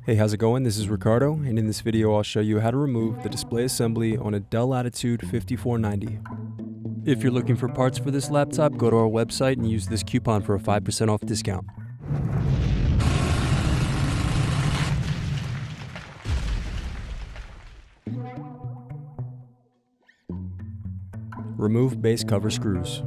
Hey, how's it going? This is Ricardo, and in this video I'll show you how to remove the display assembly on a Dell Latitude 5490. If you're looking for parts for this laptop, go to our website and use this coupon for a 5% off discount. Remove base cover screws.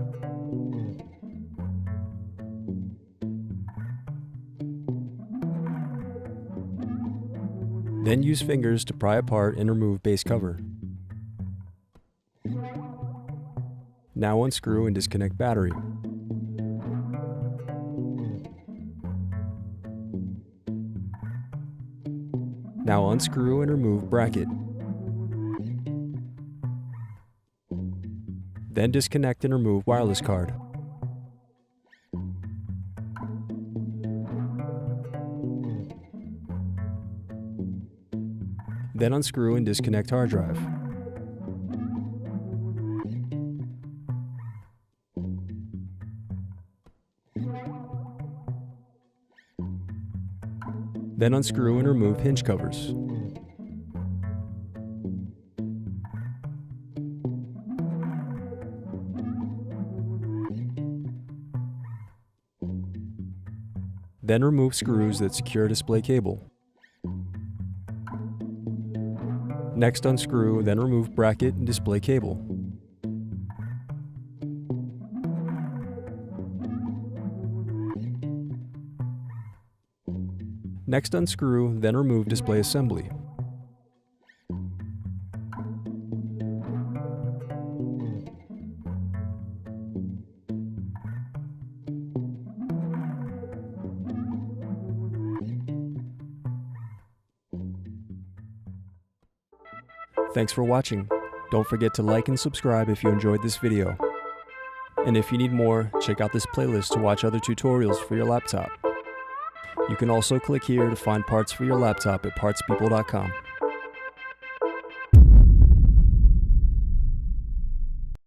Then use fingers to pry apart and remove base cover. Now unscrew and disconnect battery. Now unscrew and remove bracket. Then disconnect and remove wireless card. Then unscrew and disconnect hard drive. Then unscrew and remove hinge covers. Then remove screws that secure display cable. Next unscrew, then remove bracket and display cable. Next unscrew, then remove display assembly. Thanks for watching. Don't forget to like and subscribe if you enjoyed this video. And if you need more, check out this playlist to watch other tutorials for your laptop. You can also click here to find parts for your laptop at partspeople.com.